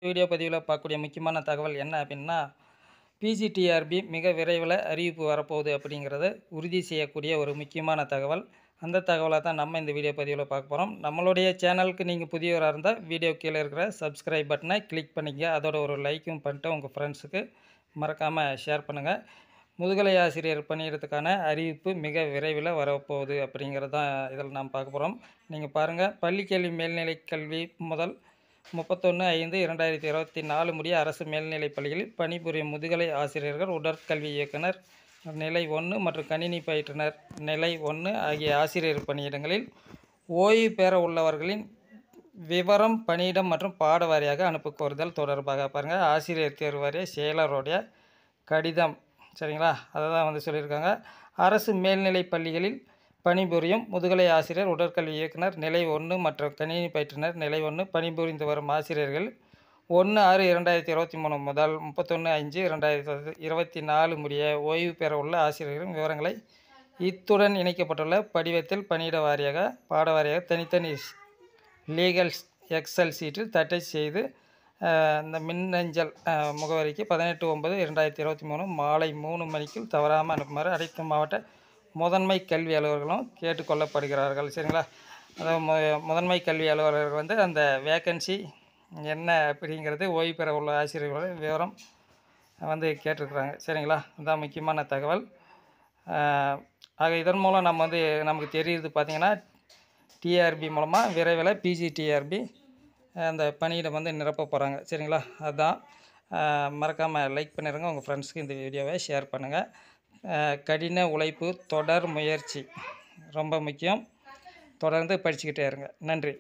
Video பதிவில் பார்க்கக்கூடிய முக்கியமான தகவல் என்ன அப்படின்னா, பிஜிடிஆர்பி மிக விரைவில் அறிவிப்பு வரப்போகுது அப்படிங்கிறத உறுதி செய்யக்கூடிய ஒரு முக்கியமான தகவல். அந்த தகவலை தான் நம்ம இந்த வீடியோ பதிவில் பார்க்க போகிறோம். நம்மளுடைய சேனலுக்கு நீங்கள் புதியவராக இருந்தால் வீடியோ கீழே இருக்கிற சப்ஸ்கிரைப் பட்டனை கிளிக் பண்ணிங்க. அதோட ஒரு லைக்கும் பண்ணிட்டு உங்கள் ஃப்ரெண்ட்ஸுக்கு மறக்காமல் ஷேர் பண்ணுங்கள். முதுகலை ஆசிரியர் பணியிடத்துக்கான அறிவிப்பு மிக விரைவில் வரப்போகுது அப்படிங்கிறது தான் இதில் நாம் பார்க்க போகிறோம். நீங்கள் பாருங்கள், பள்ளிக்கல்வி மேல்நிலைக் கல்வி முதல் 31/5/2024 முடிய அரசு மேல்நிலைப் பள்ளிகளில் பணிபுரியும் முதுகலை ஆசிரியர்கள், உடற்கல்வி இயக்குனர் நிலை 1 மற்றும் கணினி பயிற்றுனர் நிலை 1 ஆகிய ஆசிரியர் பணியிடங்களில் ஓய்வு பெற உள்ளவர்களின் விவரம் பணியிடம் மற்றும் பாட வாரியாக அனுப்ப கோருதல் தொடர்பாக பாருங்கள், ஆசிரியர் தேர்வு வாரிய செயலருடைய கடிதம். சரிங்களா, அதை தான் சொல்லியிருக்காங்க. அரசு மேல்நிலைப் பள்ளிகளில் பணிபுரியும் முதுகலை ஆசிரியர், உடற்கல்வி இயக்குனர் நிலை 1 மற்றும் கணினி பயிற்றுனர் நிலை 1 பணிபுரிந்து வரும் ஆசிரியர்கள் 1/6/2023 முதல் 31/5/2024 முடிய ஓய்வு பெற உள்ள ஆசிரியர்களின் விவரங்களை இத்துடன் இணைக்கப்பட்டுள்ள படிவத்தில் பணியிட வாரியாக பாட வாரியாக தனித்தனி லீகல் எக்ஸல் சீட்டில் தட்டை செய்து இந்த மின்னஞ்சல் முகவரிக்கு 18/9/2023 மாலை 3 மணிக்கு தவறாமல் அனுப்புமாறு அனைத்து மாவட்ட முதன்மை கல்வி அலுவலர்களும் கேட்டுக்கொள்ளப்படுகிறார்கள். சரிங்களா, அதாவது முதன்மை கல்வி அலுவலர்கள் அந்த வேக்கன்சி என்ன அப்படிங்கிறது, ஓய்வு பெற உள்ள ஆசிரியர்களோட விவரம் கேட்டிருக்கிறாங்க. சரிங்களா, அதுதான் முக்கியமான தகவல். ஆக இதன் மூலம் நமக்கு தெரியுது பார்த்திங்கன்னா, டிஆர்பி மூலமாக விரைவில் பிஜிடிஆர்பி அந்த பணியிடம் நிரப்ப போகிறாங்க. சரிங்களா, அதுதான். மறக்காமல் லைக் பண்ணிடுங்க, உங்கள் ஃப்ரெண்ட்ஸுக்கு இந்த வீடியோவை ஷேர் பண்ணுங்கள். கடின உழைப்பு, தொடர் முயற்சி ரொம்ப முக்கியம். தொடர்ந்து படிச்சுக்கிட்டே இருங்க. நன்றி.